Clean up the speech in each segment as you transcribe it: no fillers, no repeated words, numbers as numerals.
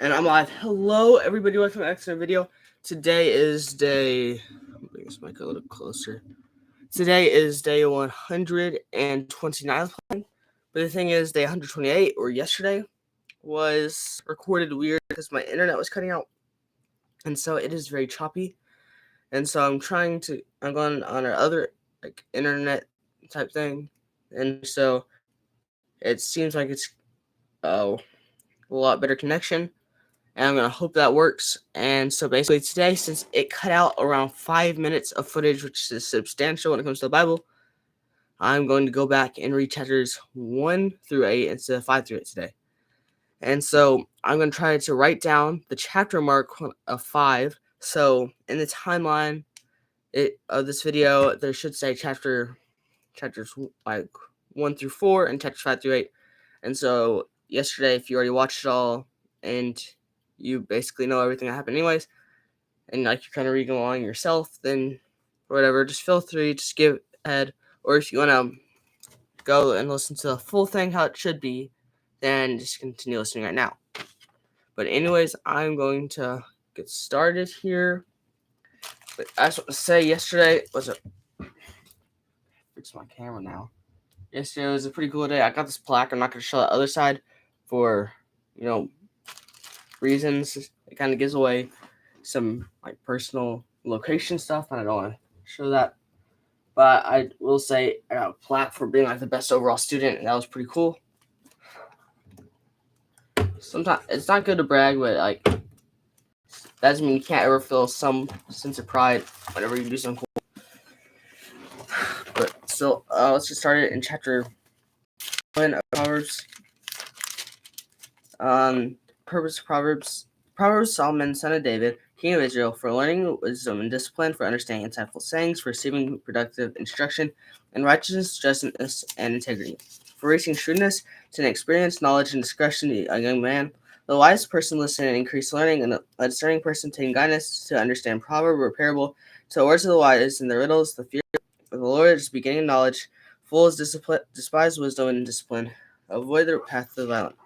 And I'm live. Hello, everybody. Welcome to the next video. Today is day. Bring this mic a little closer. Today is day 129 of playing. But the thing is, day 128 or yesterday was recorded weird because my internet was cutting out, and so it is very choppy. And so I'm going on our other internet type thing, and so it seems like it's a lot better connection. And I'm going to hope that works. And so basically today, since it cut out around 5 minutes of footage, which is substantial when it comes to the Bible, I'm going to go back and read chapters 1 through 8 instead of 5 through 8 today. And so I'm going to try to write down the chapter mark of 5. So in the timeline of this video, there should say chapters like 1 through 4 and chapters 5 through 8. And so yesterday, if you already watched it all and you basically know everything that happened anyways, and like you're kind of reading along yourself, then whatever, just feel free to skip ahead. Or if you want to go and listen to the full thing how it should be, then just continue listening right now. But anyways, I'm going to get started here. But I just want to say yesterday was fix my camera now. Yesterday was a pretty cool day. I got this plaque. I'm not going to show the other side for, reasons. It kind of gives away some personal location stuff, and I don't want to show that. But I will say I got a plaque for being the best overall student, and that was pretty cool. Sometimes it's not good to brag, but that doesn't mean you can't ever feel some sense of pride whenever you do something cool. But still, let's get started in chapter 1 of Proverbs. Proverbs, Solomon, son of David, king of Israel, for learning wisdom and discipline, for understanding insightful sayings, for receiving productive instruction, and righteousness, justice, and integrity, for reaching shrewdness, to an experienced knowledge and discretion, a young man. The wise person listen and increase learning, and a discerning person taking guidance to understand proverb or parable, to the words of the wise and the riddles. The fear of the Lord is beginning knowledge. Fools despise wisdom and discipline. Avoid the path of the violent.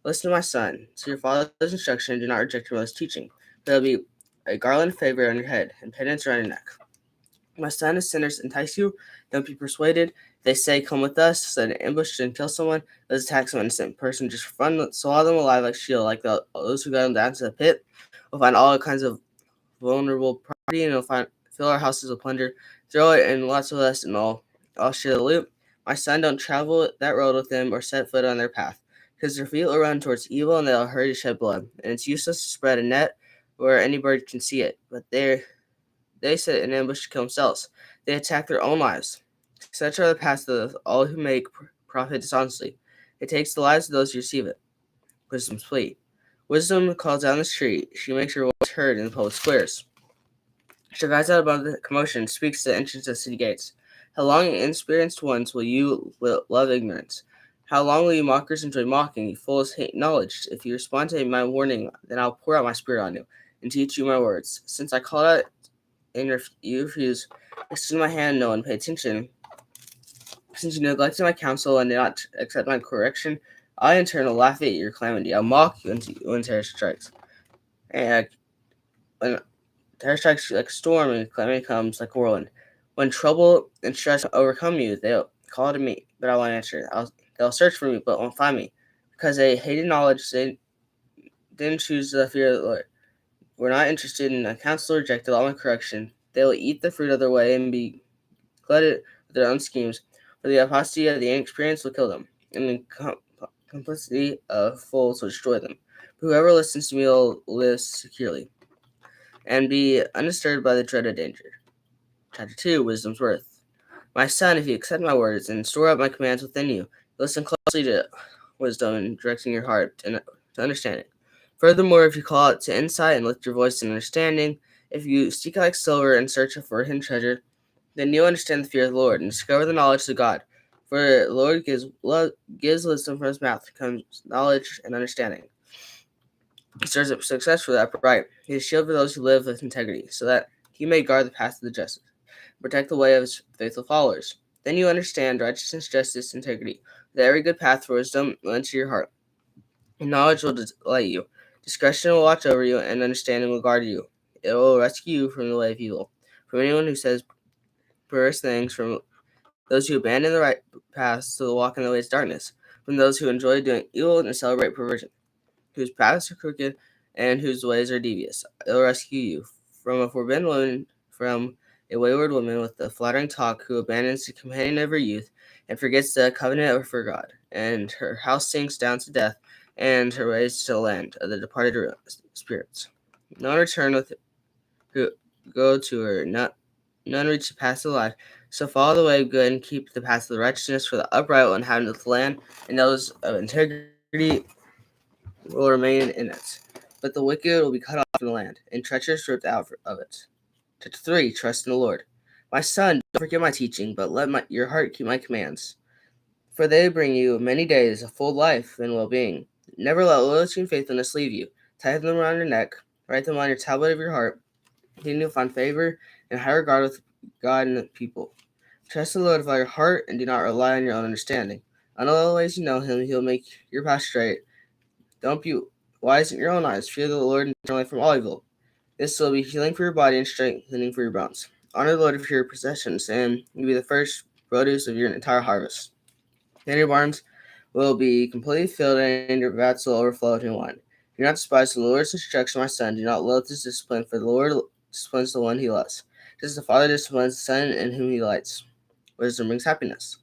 Listen, my son, to your father's instruction, and do not reject your mother's teaching. There will be a garland of favor on your head, and pendants around your neck. My son, as sinners entice you, don't be persuaded. They say, come with us, so that an ambush and kill someone. Let's attack some innocent person just for fun. Swallow them alive like shield, like those who got them down to the pit. We'll find all kinds of vulnerable property, and we'll fill our houses with plunder. Throw it in lots of us, and I'll share the loot. My son, don't travel that road with them or set foot on their path, because their feet will run towards evil and they'll hurry to shed blood. And it's useless to spread a net where any bird can see it. But they set an ambush to kill themselves. They attack their own lives. Such are the paths of all who make profit dishonestly. It takes the lives of those who receive it. Wisdom's plea. Wisdom calls down the street. She makes her voice heard in the public squares. She guides out above the commotion, speaks to the entrance of city gates. How long, inexperienced ones, will you love ignorance? How long will you mockers enjoy mocking? You fools hate knowledge. If you respond to my warning, then I'll pour out my spirit on you and teach you my words. Since I called out and you refuse, extend my hand, no one pay attention. Since you neglected my counsel and did not accept my correction, I in turn will laugh at your calamity. I'll mock you when terror strikes. And when terror strikes like a storm and calamity comes like a whirlwind. When trouble and stress overcome you, they'll call to me, but I won't answer. They'll search for me, but won't find me, because they hated knowledge. They didn't choose the fear of the Lord. Were not interested in a counsel, rejected all my correction. They will eat the fruit of their way and be glutted with their own schemes. For the apostasy of the inexperienced will kill them, and the complicity of fools will destroy them. But whoever listens to me will live securely and be undisturbed by the dread of danger. Chapter 2, Wisdom's Worth. My son, if you accept my words and store up my commands within you, listen closely to wisdom and directing your heart to understand it. Furthermore, if you call out to insight and lift your voice in understanding, if you seek like silver and search for hidden treasure, then you'll understand the fear of the Lord and discover the knowledge of God. For the Lord gives wisdom from his mouth, comes knowledge and understanding. He stirs up success for the upright. He is a shield for those who live with integrity, so that he may guard the path of the just, protect the way of his faithful followers. Then you understand righteousness, justice, integrity. With every good path for wisdom will enter your heart, and knowledge will delight you. Discretion will watch over you, and understanding will guard you. It will rescue you from the way of evil, from anyone who says perverse things, from those who abandon the right paths to walk in the ways of darkness, from those who enjoy doing evil and celebrate perversion, whose paths are crooked and whose ways are devious. It will rescue you from a forbidden woman, from a wayward woman with a flattering talk, who abandons the companion of her youth and forgets the covenant of her God, and her house sinks down to death, and her ways to the land of the departed spirits. None return with who go to her, none reach the path of life. So follow the way of good and keep the path of the righteousness, for the upright will inhabit the land, and those of integrity will remain in it. But the wicked will be cut off from the land, and treacherous ripped out of it. Chapter 3. Trust in the Lord. My son, don't forget my teaching, but let your heart keep my commands. For they bring you many days of full life and well-being. Never let loyalty and faithfulness leave you. Tie them around your neck, write them on your tablet of your heart. Then you'll find favor and high regard with God and the people. Trust the Lord with all your heart, and do not rely on your own understanding. On all the ways you know him, he'll make your path straight. Don't be wise in your own eyes. Fear the Lord and turn away from all evil. This will be healing for your body and strengthening for your bones. Honor the Lord with your possessions, and you'll be the first produce of your entire harvest. Then your barns will be completely filled, and your vats will overflow with new wine. Do not despise the Lord's instruction, my son. Do not loathe his discipline, for the Lord disciplines the one he loves. Just as the Father disciplines the Son in whom he delights. Wisdom brings happiness.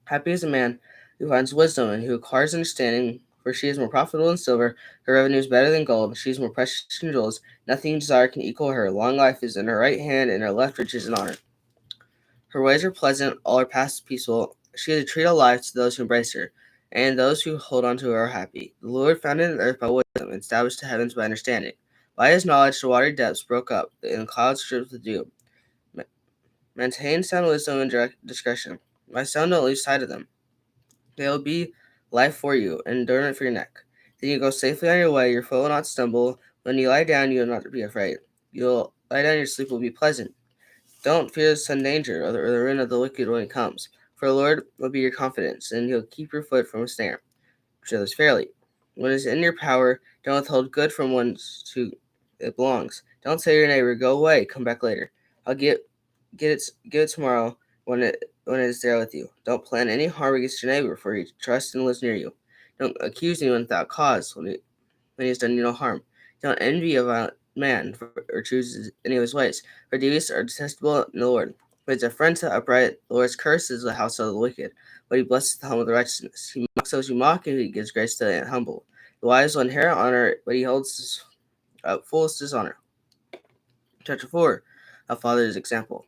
Happy is a man who finds wisdom and who acquires understanding, for she is more profitable than silver. Her revenue is better than gold. She is more precious than jewels. Nothing you desire can equal her. Long life is in her right hand, and her left riches and honor. Her ways are pleasant, all her paths peaceful. She is a tree of life to those who embrace her, and those who hold on to her are happy. The Lord founded the earth by wisdom, and established the heavens by understanding. By his knowledge the watery depths broke up, and the clouds stripped with dew. Maintain sound wisdom and discretion. My son, don't lose sight of them. They will be life for you, and endurance for your neck. Then you go safely on your way, your foot will not stumble. When you lie down, you will not be afraid. You'll lie down, your sleep will be pleasant. Don't fear the sudden danger or the ruin of the wicked when it comes, for the Lord will be your confidence, and he'll keep your foot from a snare. Which others fairly. When it is in your power, don't withhold good from one to it belongs. Don't say to your neighbor, "Go away, come back later." I'll get it tomorrow when it is there with you. Don't plan any harm against your neighbor, for he trusts and lives near you. Don't accuse anyone without cause when he has done you no harm. Don't envy a violent man or choose any of his ways, for devious are detestable in the Lord. But it's a friend to the upright. The Lord's curse is the house of the wicked, but he blesses the home of the righteousness. He mocks those who mock, and he gives grace to the humble. The wise will inherit honor, but he holds fools to dishonor. Chapter 4. A father's example.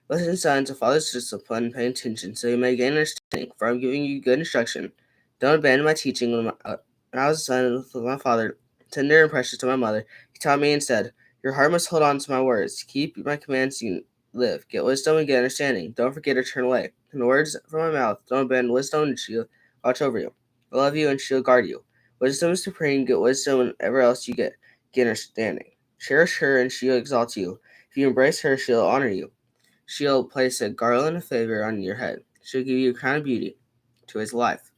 Listen, sons, a father's discipline, and pay attention, so you may gain understanding, for I am giving you good instruction. Don't abandon my teaching. When I was a son with my father, tender and precious to my mother, he taught me and said, "Your heart must hold on to my words. Keep my commands so you live. Get wisdom and get understanding. Don't forget or turn away. From the words from my mouth, don't abandon wisdom, and she'll watch over you. I love you, and she'll guard you. Wisdom is supreme. Get wisdom, and whatever else you get understanding. Cherish her, and she'll exalt you. If you embrace her, she'll honor you. She'll place a garland of favor on your head. She'll give you a crown of beauty to his life.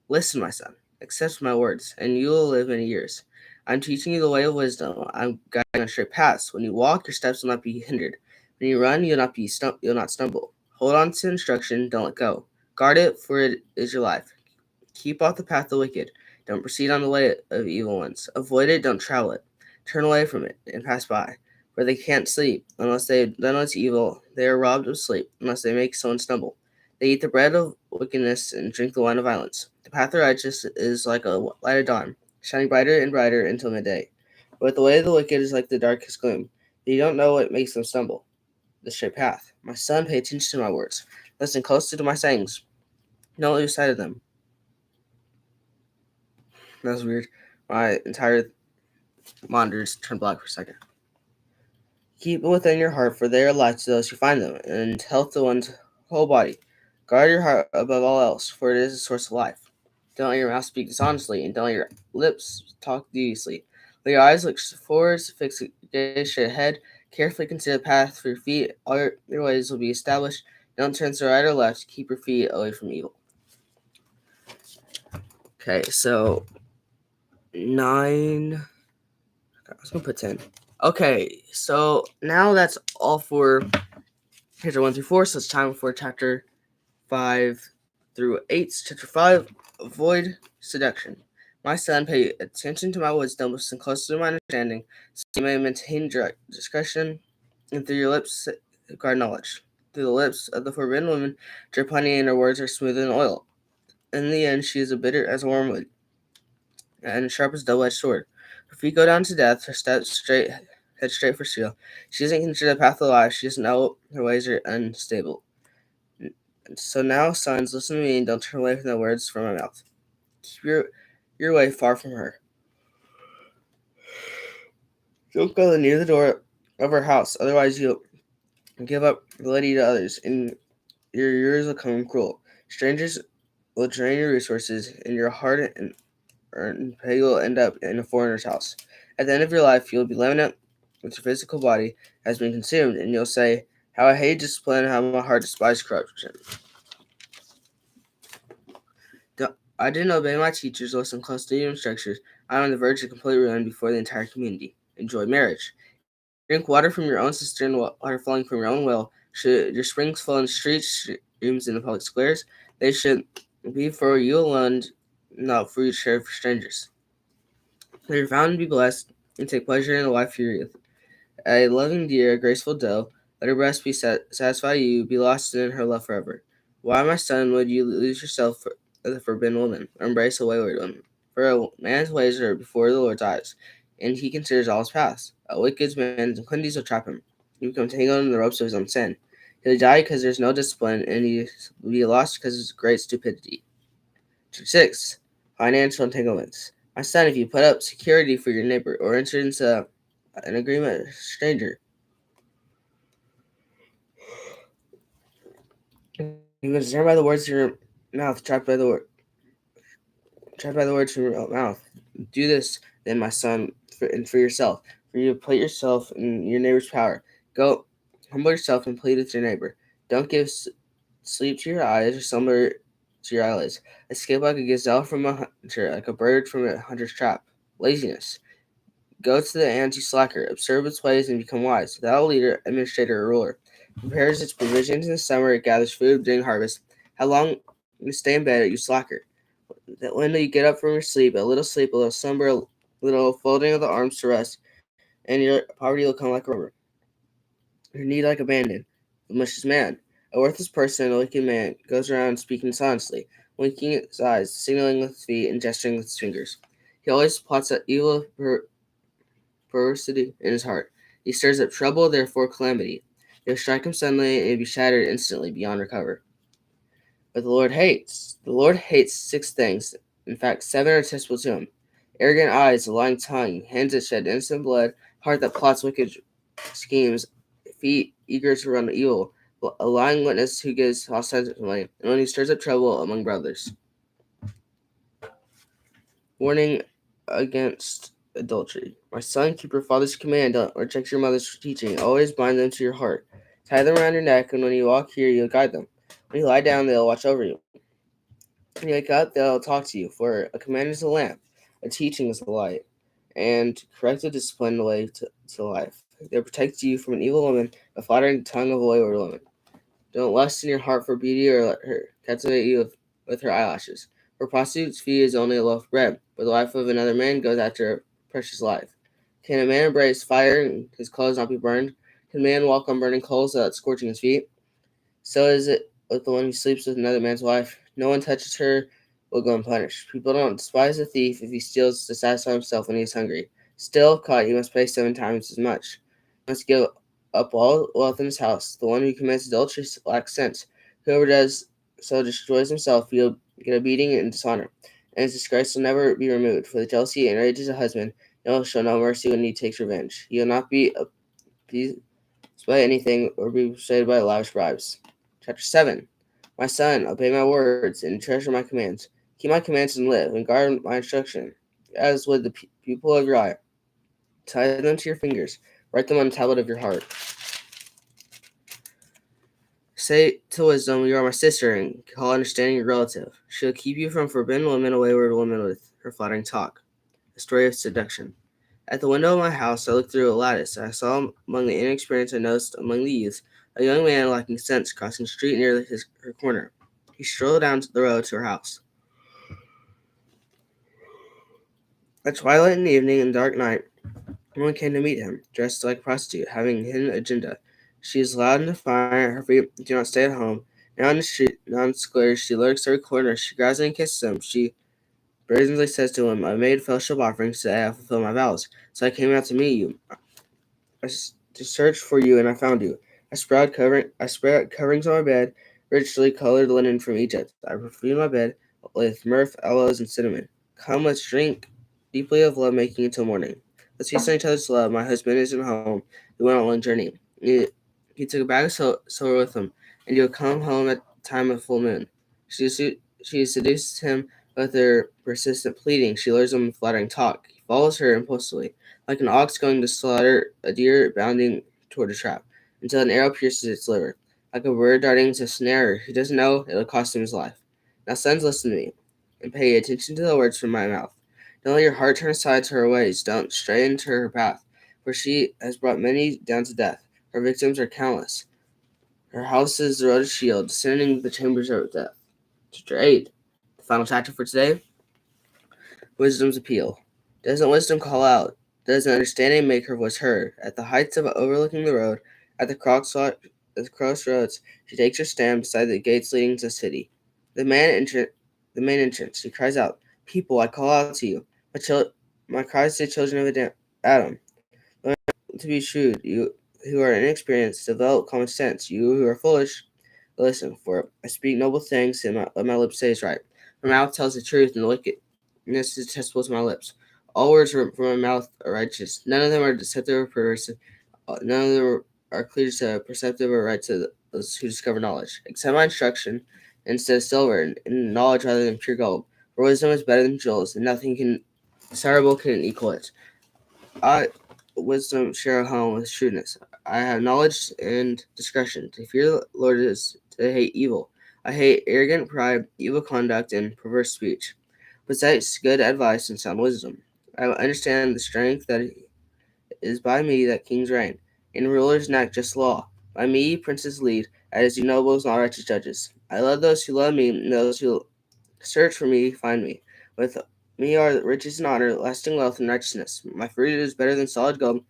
Listen, my son, accept my words, and you will live many years. I'm teaching you the way of wisdom. I'm guiding you on straight paths. When you walk, your steps will not be hindered. When you run, you'll not stumble. Hold on to instruction, don't let go. Guard it, for it is your life. Keep off the path of the wicked. Don't proceed on the way of evil ones. Avoid it, don't travel it. Turn away from it and pass by. For they can't sleep unless they have done what's evil. They are robbed of sleep unless they make someone stumble. They eat the bread of wickedness and drink the wine of violence. The path of the righteous is like a light of dawn, shining brighter and brighter until midday. But the way of the wicked is like the darkest gloom. They don't know what makes them stumble. The straight path. My son, pay attention to my words. Listen closely to my sayings. Don't lose sight of them. That was weird. My entire monitors turned black for a second. Keep them within your heart, for they are life to those who find them, and health to one's whole body. Guard your heart above all else, for it is a source of life. Don't let your mouth speak dishonestly, and don't let your lips talk deviously. Let your eyes look forward, fix a gaze straight ahead. Carefully consider the path for your feet. All your ways will be established. Don't turn to the right or left. Keep your feet away from evil. Okay, so 9. I was going to put 10. Okay, so now that's all for chapter 1 through 4. So it's time for chapter 5 through 8. Chapter 5, Avoid Seduction. My son, pay attention to my wisdom, listen closely to my understanding, so you may maintain direct discretion, and through your lips guard knowledge. Through the lips of the forbidden woman, drip honey, and her words are smoother than oil. In the end, she is as bitter as wormwood, and sharp as double-edged sword. Her feet go down to death, her steps head straight for steel. She doesn't consider the path of life, she doesn't know her ways are unstable. So now, sons, listen to me and don't turn away from the words from my mouth. Keep your way far from her. Don't go near the door of her house, otherwise you'll give up the lady to others, and your years will come cruel. Strangers will drain your resources, and your hard and earned pay will end up in a foreigner's house. At the end of your life, you'll be lamented with your physical body has been consumed, and you'll say, "How I hate discipline, how my heart despises corruption. I didn't obey my teachers, listen closely to your instructors. I'm on the verge of complete ruin before the entire community. Enjoy marriage. Drink water from your own cistern, water flowing from your own well. Should your springs flow in streets, streams in the public squares? They should be for you alone, not for you to share for strangers. Let your fountain be blessed, and take pleasure in the life of your youth. A loving deer, a graceful doe, let her breast be satisfy you, be lost in her love forever. Why, my son, would you lose yourself for the forbidden woman, or embrace a wayward woman? For a man's ways are before the Lord's eyes, and he considers all his paths. A wicked man's iniquities will trap him. He will become tangled in the ropes of his own sin. He'll die because there's no discipline, and he will be lost because of his great stupidity. Chapter 6. Financial entanglements. My son, if you put up security for your neighbor, or enter into an agreement with a stranger, you can discern by the words of your mouth, trapped by the words from your mouth. Do this, then, my son, for yourself, for you put yourself in your neighbor's power. Go, humble yourself and plead with your neighbor. Don't give sleep to your eyes or slumber to your eyelids. Escape like a gazelle from a hunter, like a bird from a hunter's trap. Laziness. Go to the anti-slacker, observe its ways, and become wise. Thou, leader, administrator, or ruler, prepares its provisions in the summer, it gathers food during harvest. How long you stay in bed, you slacker? That when you get up from your sleep, a little slumber, a little folding of the arms to rest, and your poverty will come like a robber, your need like a bandit, a malicious man. A worthless person, a wicked man, goes around speaking dishonestly, winking his eyes, signaling with his feet, and gesturing with his fingers. He always plots out evil perversity in his heart. He stirs up trouble, therefore calamity. He'll strike him suddenly, and he'll be shattered instantly beyond recover. But the Lord hates 6 things. In fact, 7 are detestable to him: arrogant eyes, a lying tongue, hands that shed innocent blood, heart that plots wicked schemes, feet eager to run evil, a lying witness who gives false testimony, and one who stirs up trouble among brothers. Warning against adultery. My son, keep your father's command, don't reject your mother's teaching. Always bind them to your heart. Tie them around your neck, and when you walk here, you'll guide them. When you lie down, they'll watch over you. When you wake up, they'll talk to you. For a command is a lamp, a teaching is the light, and corrective discipline the way to life. They'll protect you from an evil woman, a flattering tongue of a wayward woman. Don't lust in your heart for beauty, or let her captivate you with her eyelashes. For a prostitute's fee is only a loaf of bread, but the life of another man goes after a precious life. Can a man embrace fire and his clothes not be burned? Can a man walk on burning coals without scorching his feet? So is it with the one who sleeps with another man's wife. No one touches her will go unpunished. People don't despise a thief if he steals to satisfy himself when he is hungry. Still, caught, he must pay 7 times as much. He must give up all wealth in his house. The one who commits adultery lacks sense. Whoever does so destroys himself. He'll get a beating and dishonor, and his disgrace will never be removed. For the jealousy enrages a husband, and will show no mercy when he takes revenge. He will not be appeased by anything or be persuaded by lavish bribes. Chapter 7. My son, obey my words and treasure my commands. Keep my commands and live, and guard my instruction, as would the pupil of your eye. Tie them to your fingers. Write them on the tablet of your heart. Say to wisdom, you are my sister, and call understanding your relative. She'll keep you from forbidden women, a wayward woman with her flattering talk. a story of seduction. At the window of my house, I looked through a lattice, and I saw among the inexperienced I noticed among the youths a young man lacking sense crossing the street near her corner. He strolled down the road to her house. At twilight in the evening and dark night, a woman came to meet him, dressed like a prostitute, having a hidden agenda. She is loud and defiant, her feet do not stay at home. Now in the street, now in the square, she lurks every corner, she grabs him and kisses him. She brazenly says to him, I made fellowship offerings today, I fulfill my vows. So I came out to meet you. To search for you, and I found you. I spread coverings on my bed, richly colored linen from Egypt. I perfumed my bed with myrrh, aloes, and cinnamon. Come, let's drink deeply of love making until morning. Let's feast on each other's love. My husband isn't home. He went on a long journey. He took a bag of silver with him, and he will come home at the time of full moon. She seduces him with her persistent pleading. She lures him with flattering talk. He follows her impulsively, like an ox going to slaughter a deer bounding toward a trap, until an arrow pierces its liver. Like a bird darting into a snare, he doesn't know it'll cost him his life. Now, sons, listen to me, and pay attention to the words from my mouth. Don't let your heart turn aside to her ways. Don't stray into her path, for she has brought many down to death. Her victims are countless. Her house is the road of shield, descending the chambers of death. Chapter 8. The final chapter for today. Wisdom's appeal. Doesn't wisdom call out? Doesn't understanding make her voice heard? At the heights of overlooking the road, at the crossroads, she takes her stand beside the gates leading to the city. The main entrance, she cries out, People, I call out to you. My cries to the children of Adam. Learn to be shrewd, you who are inexperienced, develop common sense. You who are foolish, listen, for I speak noble things, and what my lips say is right. My mouth tells the truth, and the wickedness is detestable to my lips. All words from my mouth are righteous. None of them are deceptive or perverse. None of them are clear to perceptive or right to those who discover knowledge. Accept my instruction instead of silver, and knowledge rather than pure gold. For wisdom is better than jewels, and nothing desirable can equal it. Wisdom share a home with shrewdness. I have knowledge and discretion. To fear the Lord is to hate evil. I hate arrogant pride, evil conduct, and perverse speech. Besides good advice and sound wisdom, I understand the strength that is by me that kings reign, and rulers enact just law. By me princes lead, as do nobles and all righteous judges. I love those who love me, and those who search for me find me. With me are riches and honor, lasting wealth and righteousness. My fruit is better than solid gold,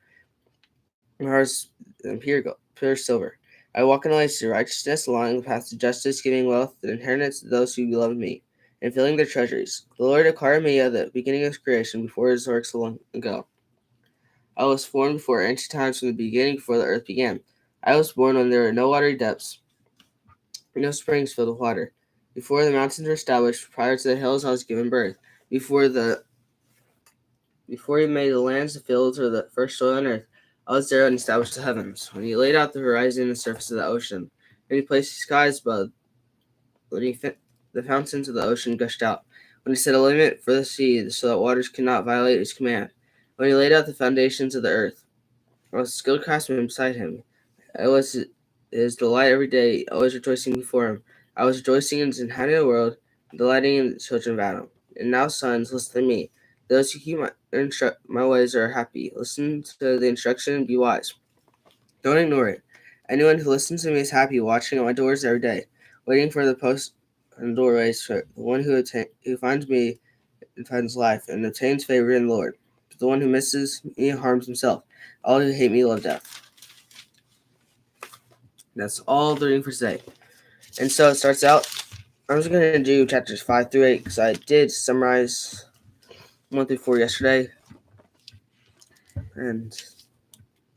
my heart is than pure silver. I walk in the ways of righteousness, along the path of justice, giving wealth and inheritance to those who love me, and filling their treasuries. The Lord acquired me at the beginning of creation, before his works so long ago. I was formed before ancient times, from the beginning, before the earth began. I was born when there were no watery depths, no springs filled with water. Before the mountains were established, prior to the hills I was given birth. Before he made the lands, the fields, or the first soil on earth, I was there and established the heavens. When he laid out the horizon and the surface of the ocean, when he placed the skies above, the fountains of the ocean gushed out. When he set a limit for the sea, so that waters could not violate his command. When he laid out the foundations of the earth, I was a skilled craftsman beside him. I was his delight every day, always rejoicing before him. I was rejoicing in his inhabited world, delighting in the children of Adam. And now, sons, listen to me. Those who keep my ways are happy. Listen to the instruction and be wise. Don't ignore it. Anyone who listens to me is happy, watching at my doors every day, waiting for the post and doorways. For the one who finds me and finds life and obtains favor in the Lord. But the one who misses me harms himself. All who hate me love death. That's all the reading for today. And so it starts out. I'm just going to do chapters 5 through 8 because I did summarize 1 through 4 yesterday. And it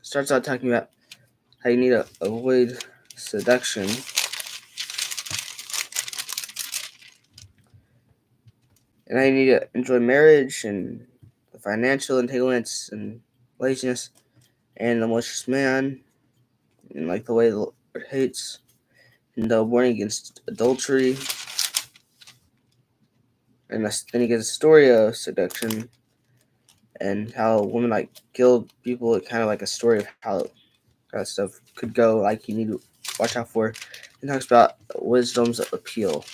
starts out talking about how you need to avoid seduction. And how you need to enjoy marriage and the financial entanglements and laziness and the malicious man and like the way the Lord hates and warning against adultery. And then he gives a story of seduction and how a woman like killed people. Kind of like a story of how that stuff could go. Like you need to watch out for. And talks about wisdom's appeal.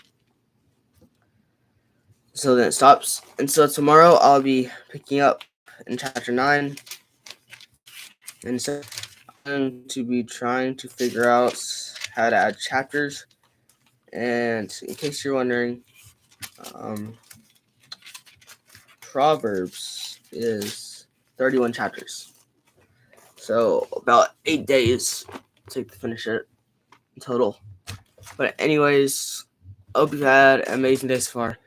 So then it stops. And so tomorrow I'll be picking up in chapter 9. And so I'm going to be trying to figure out how to add chapters. And in case you're wondering, Proverbs is 31 chapters. So about 8 days to finish it in total. But anyways, I hope you had an amazing day so far.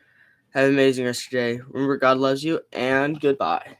Have an amazing rest of your day. Remember, God loves you, and goodbye.